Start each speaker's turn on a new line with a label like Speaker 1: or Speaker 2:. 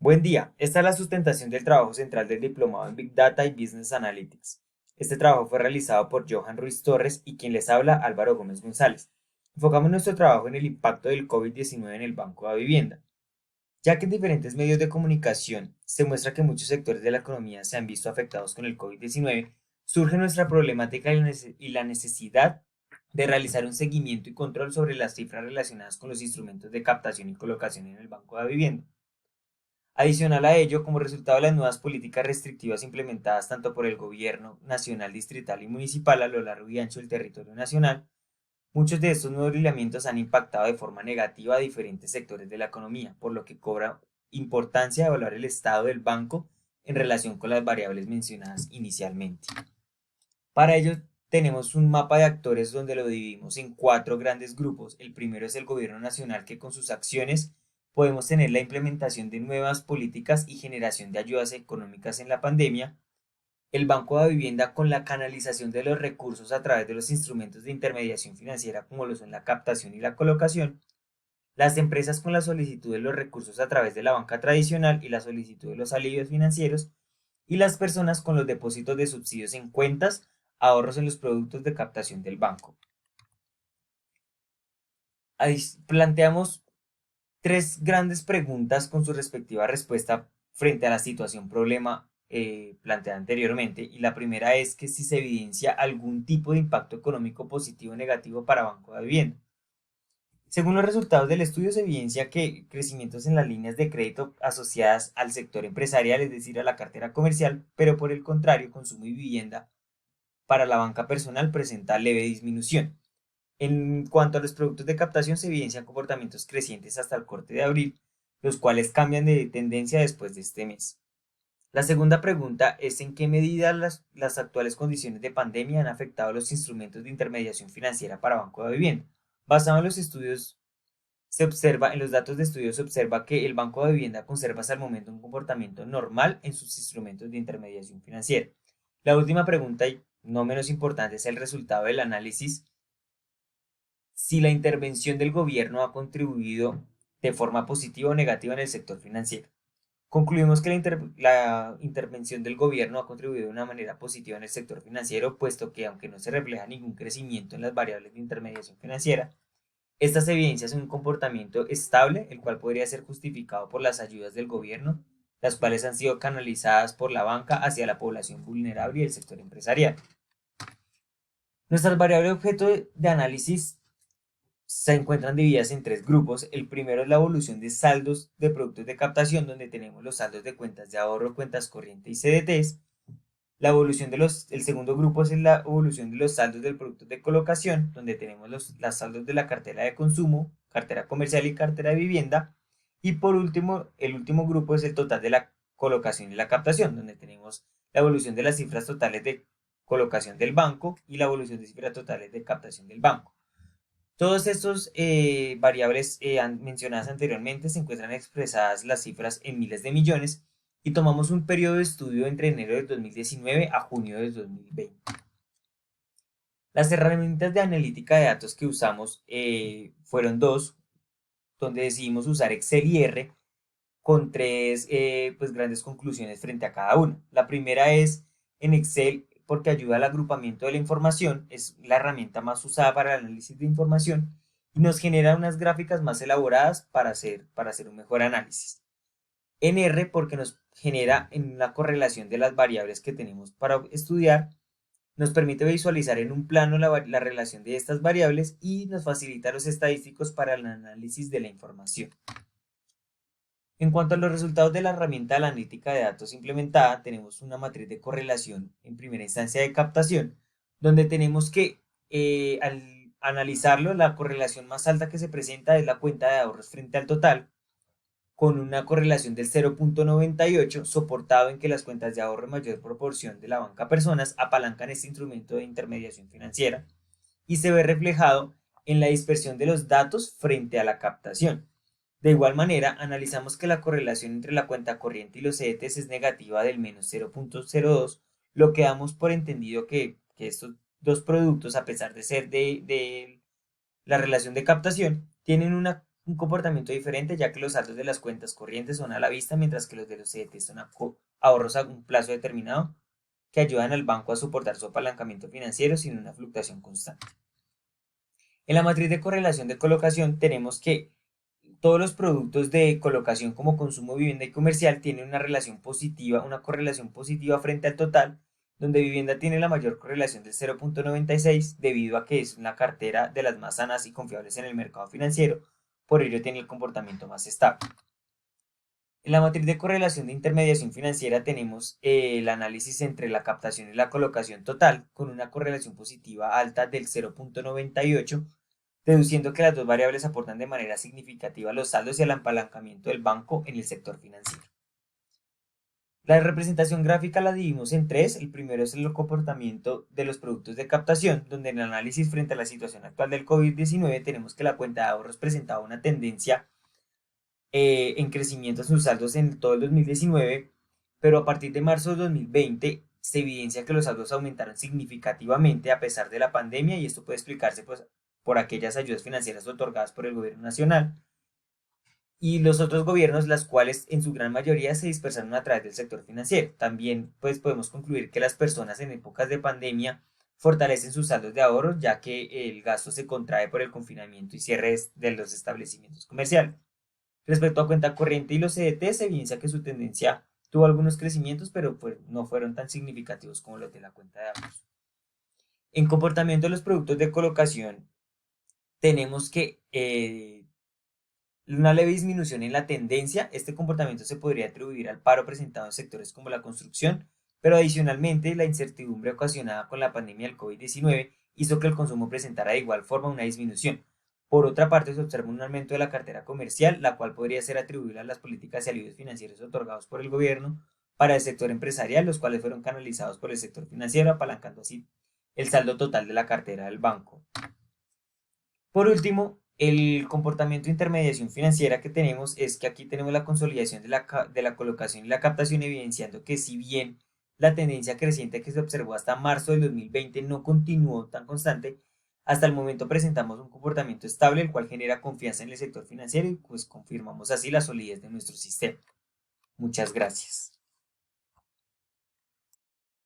Speaker 1: Buen día, esta es la sustentación del trabajo central del diplomado en Big Data y Business Analytics. Este trabajo fue realizado por Johan Ruiz Torres y quien les habla Álvaro Gómez González. Enfocamos nuestro trabajo en el impacto del COVID-19 en el Banco de Vivienda, ya que en diferentes medios de comunicación se muestra que muchos sectores de la economía se han visto afectados con el COVID-19, surge nuestra problemática y la necesidad de realizar un seguimiento y control sobre las cifras relacionadas con los instrumentos de captación y colocación en el Banco de Vivienda. Adicional a ello, como resultado de las nuevas políticas restrictivas implementadas tanto por el gobierno nacional, distrital y municipal a lo largo y ancho del territorio nacional, muchos de estos nuevos lineamientos han impactado de forma negativa a diferentes sectores de la economía, por lo que cobra importancia evaluar el estado del banco en relación con las variables mencionadas inicialmente. Para ello, tenemos un mapa de actores donde lo dividimos en cuatro grandes grupos. El primero es el gobierno nacional, que con sus acciones podemos tener la implementación de nuevas políticas y generación de ayudas económicas en la pandemia. El Banco de Vivienda, con la canalización de los recursos a través de los instrumentos de intermediación financiera como lo son la captación y la colocación. Las empresas, con la solicitud de los recursos a través de la banca tradicional y la solicitud de los alivios financieros. Y las personas, con los depósitos de subsidios en cuentas, ahorros en los productos de captación del banco. Ahí planteamos tres grandes preguntas con su respectiva respuesta frente a la situación problema planteada anteriormente. Y la primera es que si se evidencia algún tipo de impacto económico positivo o negativo para Banco de Vivienda. Según los resultados del estudio, se evidencia que crecimientos en las líneas de crédito asociadas al sector empresarial, es decir, a la cartera comercial, pero por el contrario, consumo y vivienda para la banca personal presenta leve disminución. En cuanto a los productos de captación, se evidencian comportamientos crecientes hasta el corte de abril, los cuales cambian de tendencia después de este mes. La segunda pregunta es en qué medida las actuales condiciones de pandemia han afectado los instrumentos de intermediación financiera para Banco de Vivienda. Basado en los estudios, en los datos de estudio se observa que el Banco de Vivienda conserva hasta el momento un comportamiento normal en sus instrumentos de intermediación financiera. La última pregunta, y no menos importante, es el resultado del análisis: si la intervención del gobierno ha contribuido de forma positiva o negativa en el sector financiero. Concluimos que la intervención del gobierno ha contribuido de una manera positiva en el sector financiero, puesto que, aunque no se refleja ningún crecimiento en las variables de intermediación financiera, estas evidencias un comportamiento estable, el cual podría ser justificado por las ayudas del gobierno, las cuales han sido canalizadas por la banca hacia la población vulnerable y el sector empresarial. Nuestras variables objeto de análisis se encuentran divididas en tres grupos. El primero es la evolución de saldos de productos de captación, donde tenemos los saldos de cuentas de ahorro, cuentas corrientes y CDTs. El segundo grupo es la evolución de los saldos del producto de colocación, donde tenemos los saldos de la cartera de consumo, cartera comercial y cartera de vivienda. Y por último, el último grupo es el total de la colocación y la captación, donde tenemos la evolución de las cifras totales de colocación del banco y la evolución de cifras totales de captación del banco. Todos estos variables mencionadas anteriormente se encuentran expresadas las cifras en miles de millones y tomamos un periodo de estudio entre enero del 2019 a junio del 2020. Las herramientas de analítica de datos que usamos fueron dos, donde decidimos usar Excel y R con tres grandes conclusiones frente a cada una. La primera es en Excel, porque ayuda al agrupamiento de la información, es la herramienta más usada para el análisis de información y nos genera unas gráficas más elaboradas para hacer un mejor análisis. En R, porque nos genera en la correlación de las variables que tenemos para estudiar, nos permite visualizar en un plano la relación de estas variables y nos facilita los estadísticos para el análisis de la información. En cuanto a los resultados de la herramienta de la analítica de datos implementada, tenemos una matriz de correlación en primera instancia de captación, donde tenemos que, al analizarlo, la correlación más alta que se presenta es la cuenta de ahorros frente al total, con una correlación del 0.98, soportado en que las cuentas de ahorro en mayor proporción de la banca personas apalancan este instrumento de intermediación financiera, y se ve reflejado en la dispersión de los datos frente a la captación. De igual manera, analizamos que la correlación entre la cuenta corriente y los CDTs es negativa del menos 0.02, lo que damos por entendido que estos dos productos, a pesar de ser de la relación de captación, tienen una un comportamiento diferente, ya que los saldos de las cuentas corrientes son a la vista, mientras que los de los CDT son ahorros a un plazo determinado que ayudan al banco a soportar su apalancamiento financiero sin una fluctuación constante. En la matriz de correlación de colocación tenemos que todos los productos de colocación como consumo, vivienda y comercial tienen una correlación positiva frente al total, donde vivienda tiene la mayor correlación del 0.96 debido a que es una cartera de las más sanas y confiables en el mercado financiero, por ello tiene el comportamiento más estable. En la matriz de correlación de intermediación financiera tenemos el análisis entre la captación y la colocación total, con una correlación positiva alta del 0.98, deduciendo que las dos variables aportan de manera significativa a los saldos y al apalancamiento del banco en el sector financiero. La representación gráfica la dividimos en tres. El primero es el comportamiento de los productos de captación, donde en el análisis frente a la situación actual del COVID-19 tenemos que la cuenta de ahorros presentaba una tendencia en crecimiento en sus saldos en todo el 2019, pero a partir de marzo de 2020 se evidencia que los saldos aumentaron significativamente a pesar de la pandemia, y esto puede explicarse pues, por aquellas ayudas financieras otorgadas por el gobierno nacional y los otros gobiernos, las cuales en su gran mayoría se dispersaron a través del sector financiero. También pues podemos concluir que las personas en épocas de pandemia fortalecen sus saldos de ahorro, ya que el gasto se contrae por el confinamiento y cierres de los establecimientos comerciales. Respecto a cuenta corriente y los CDT, se evidencia que su tendencia tuvo algunos crecimientos, pero pues, no fueron tan significativos como los de la cuenta de ahorros. En comportamiento de los productos de colocación, tenemos que una leve disminución en la tendencia. Este comportamiento se podría atribuir al paro presentado en sectores como la construcción, pero adicionalmente la incertidumbre ocasionada con la pandemia del COVID-19 hizo que el consumo presentara de igual forma una disminución. Por otra parte, se observa un aumento de la cartera comercial, la cual podría ser atribuible a las políticas y alivios financieros otorgados por el gobierno para el sector empresarial, los cuales fueron canalizados por el sector financiero, apalancando así el saldo total de la cartera del banco. Por último, el comportamiento de intermediación financiera que tenemos es que aquí tenemos la consolidación de la colocación y la captación, evidenciando que si bien la tendencia creciente que se observó hasta marzo del 2020 no continuó tan constante, hasta el momento presentamos un comportamiento estable, el cual genera confianza en el sector financiero y pues confirmamos así la solidez de nuestro sistema. Muchas gracias.